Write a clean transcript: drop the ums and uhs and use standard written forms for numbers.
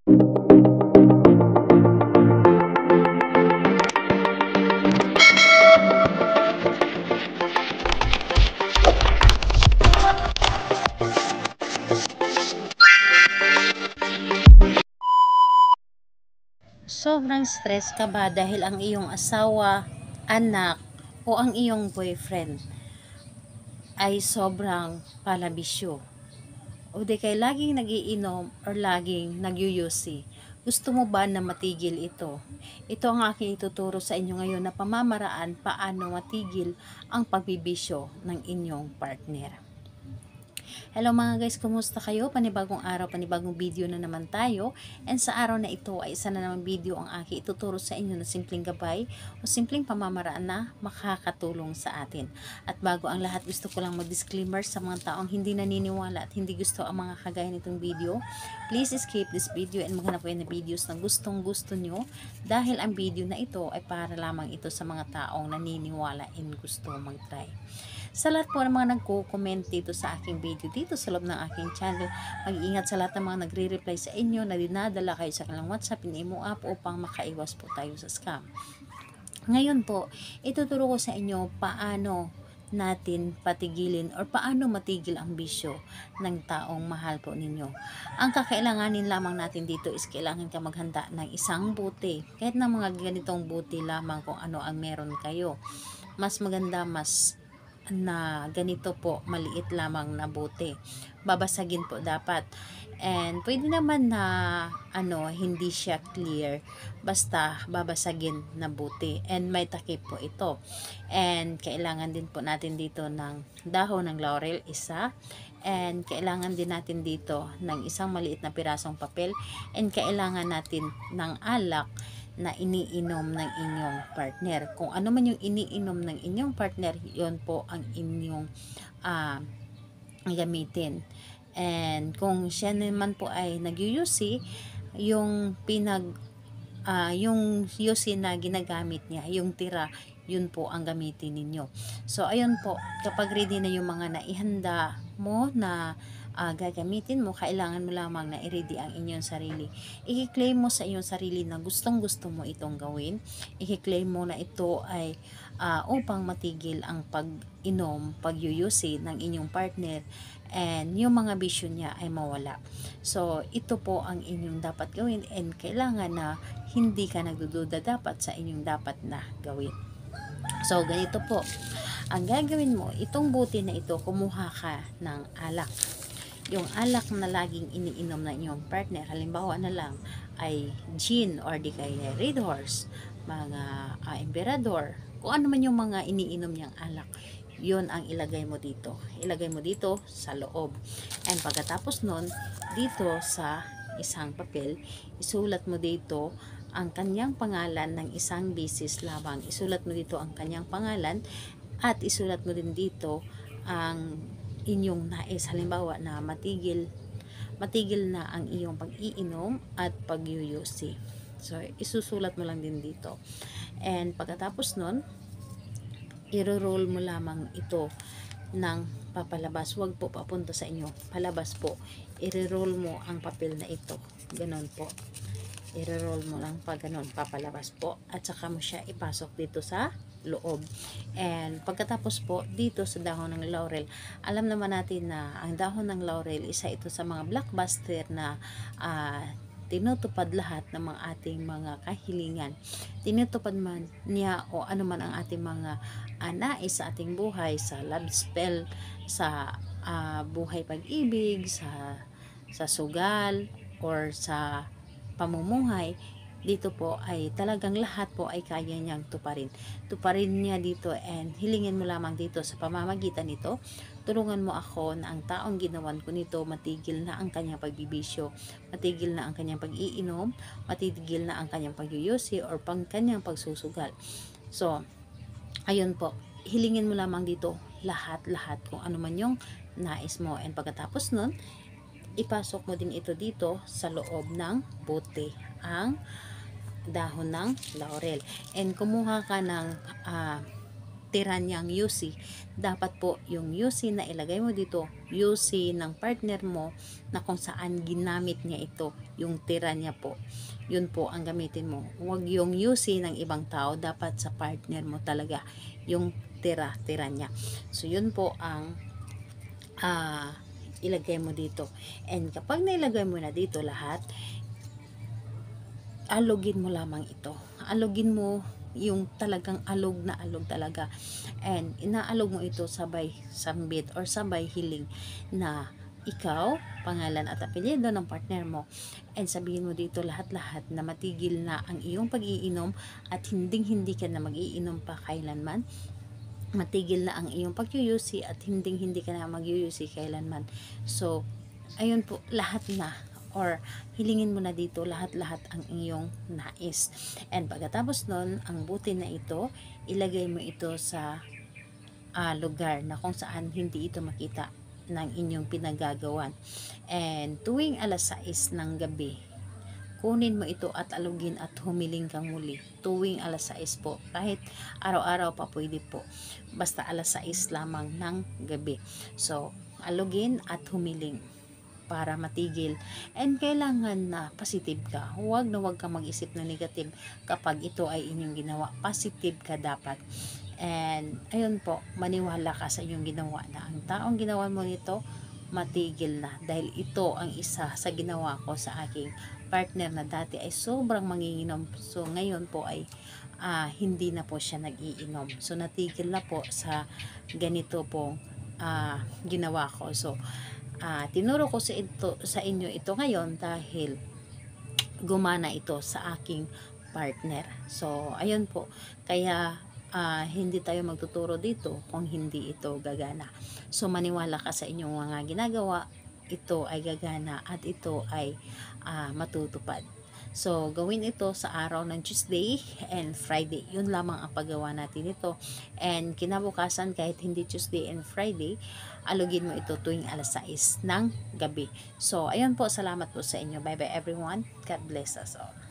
Sobrang stress ka ba dahil ang iyong asawa, anak, o ang iyong boyfriend ay sobrang palabisyo? O di kay laging nagiinom or laging nagyuyusi? Gusto mo ba na matigil ito? Ito ang aking ituturo sa inyo ngayon na pamamaraan paano matigil ang pagbibisyo ng inyong partner. Hello mga guys, kumusta kayo? Panibagong araw, panibagong video na naman tayo. And sa araw na ito ay isa na naman video ang aking ituturo sa inyo na simpleng gabay o simpleng pamamaraan na makakatulong sa atin. At bago ang lahat, gusto ko lang mag-disclaimer sa mga taong hindi naniniwala at hindi gusto ang mga kagaya nitong video. Please skip this video and maghanap kayo ng videos na gustong gusto nyo dahil ang video na ito ay para lamang ito sa mga taong naniniwala and gusto mag-try. Sa lahat po ng mga nagko-comment dito sa aking video, dito sa loob ng aking channel, mag-iingat sa lahat ng mga nagre-reply sa inyo na dinadala kayo sa kanilang WhatsApp, in-imo app upang makaiwas po tayo sa scam. Ngayon po, ituturo ko sa inyo paano natin patigilin or paano matigil ang bisyo ng taong mahal po ninyo. Ang kakailanganin lamang natin dito is kailangan ka maghanda ng isang buti. Kahit na mga ganitong buti lamang kung ano ang meron kayo. Mas maganda, mas na ganito po, maliit lamang na buti. Babasagin po dapat. And pwede naman na hindi siya clear, basta babasagin na buti. And may takip po ito. And kailangan din po natin dito ng dahon ng laurel, isa. And kailangan din natin dito ng isang maliit na pirasong papel. And kailangan natin ng alak na iniinom ng inyong partner. Kung ano man yung iniinom ng inyong partner, yon po ang inyong gamitin. And kung siya naman po ay nagyuyusi, yung yung yusi na ginagamit niya, yung tira, yun po ang gamitin ninyo. So ayun po, kapag ready na yung mga naihanda mo na gagamitin mo, kailangan mo lamang na i-ready ang inyong sarili. I-claim mo sa inyong sarili na gustong gusto mo itong gawin. I-claim mo na ito ay upang matigil ang pag-inom, pagyuyusi ng inyong partner, and yung mga bisyo niya ay mawala. So ito po ang inyong dapat gawin, and kailangan na hindi ka nagdududa dapat sa inyong dapat na gawin. So ganito po ang gagawin mo. Itong buti na ito, kumuha ka ng alak. Yung alak na laging iniinom na inyong partner, halimbawa na lang ay gin or di kaya Red Horse, mga Emperador, kung ano man yung mga iniinom niyang alak, yun ang ilagay mo dito. Ilagay mo dito sa loob. And pagkatapos nun, dito sa isang papel, isulat mo dito ang kanyang pangalan ng isang beses lamang. Isulat mo dito ang kanyang pangalan at isulat mo din dito ang inyong nais. Halimbawa na matigil na ang iyong pag-iinom at pagyuyusi. So isusulat mo lang din dito. And pagkatapos nun, i-roll mo lamang ito ng papalabas. Huwag po papunta sa inyo, palabas po. I-roll mo ang papel na ito, ganon po. I-roll mo lang pa ganon, papalabas po, at saka mo siya ipasok dito sa loob. And pagkatapos po, dito sa dahon ng laurel, alam naman natin na ang dahon ng laurel, isa ito sa mga blockbuster na tinutupad lahat ng mga ating mga kahilingan. Tinutupad man niya o ano man ang ating mga nais sa ating buhay, sa love spell, sa buhay pag-ibig, sa sugal, or sa pamumuhay. Dito po ay talagang lahat po ay kaya niyang tuparin. Tuparin niya dito, and hilingin mo lamang dito sa pamamagitan nito. Tulungan mo ako na ang taong ginawan ko nito matigil na ang kanyang pagbibisyo, matigil na ang kanyang pag-iinom, matigil na ang kanyang pagyuyusi or kanyang pagsusugal. So, ayun po. Hilingin mo lamang dito lahat-lahat kung ano man yung nais mo. And pagkatapos nun, ipasok mo din ito dito sa loob ng bote, ang dahon ng laurel. And kumuha ka ng tira niyang UC, dapat po yung UC na ilagay mo dito, UC ng partner mo na kung saan ginamit niya ito, yung tira niya po, yun po ang gamitin mo. Huwag yung UC ng ibang tao, dapat sa partner mo talaga yung tira niya. So yun po ang ilagay mo dito. And kapag nailagay mo na dito lahat, alugin mo lamang ito. Alugin mo yung talagang alog na alog talaga. And inaalog mo ito sabay sambit or sabay hiling na ikaw, pangalan at apelyido ng partner mo. And sabihin mo dito lahat-lahat na matigil na ang iyong pag-iinom at hindi ka na mag-iinom pa kailanman. Matigil na ang iyong pag-UC at hindi ka na mag-UC kailanman. So, ayun po, lahat na or hilingin mo na dito lahat-lahat ang iyong nais. And pagkatapos nun, ang buti na ito, ilagay mo ito sa lugar na kung saan hindi ito makita ng inyong pinagagawan. And tuwing alas 6 ng gabi, kunin mo ito at alugin at humiling kang muli. Tuwing alas 6 po. Kahit araw-araw pa pwede po. Basta alas 6 lamang ng gabi. So, alugin at humiling para matigil. And kailangan na positive ka. Huwag kang mag-isip na negative kapag ito ay inyong ginawa. Positive ka dapat. And ayun po, maniwala ka sa inyong ginawa na ang taong ginawa mo nito, matigil na. Dahil ito ang isa sa ginawa ko sa aking partner na dati ay sobrang manginginom. So ngayon po ay hindi na po siya nag-iinom. So natigil na po sa ganito po ginawa ko. So tinuro ko sa inyo ito ngayon dahil gumana ito sa aking partner. So ayun po, kaya hindi tayo magtuturo dito kung hindi ito gagana. So maniwala ka sa inyong mga ginagawa, ito ay gagana at ito ay matutupad. So, gawin ito sa araw ng Tuesday and Friday. Yun lamang ang paggawa natin ito. And kinabukasan, kahit hindi Tuesday and Friday, alugin mo ito tuwing alas 6 ng gabi. So, ayun po. Salamat po sa inyo. Bye-bye everyone. God bless us all.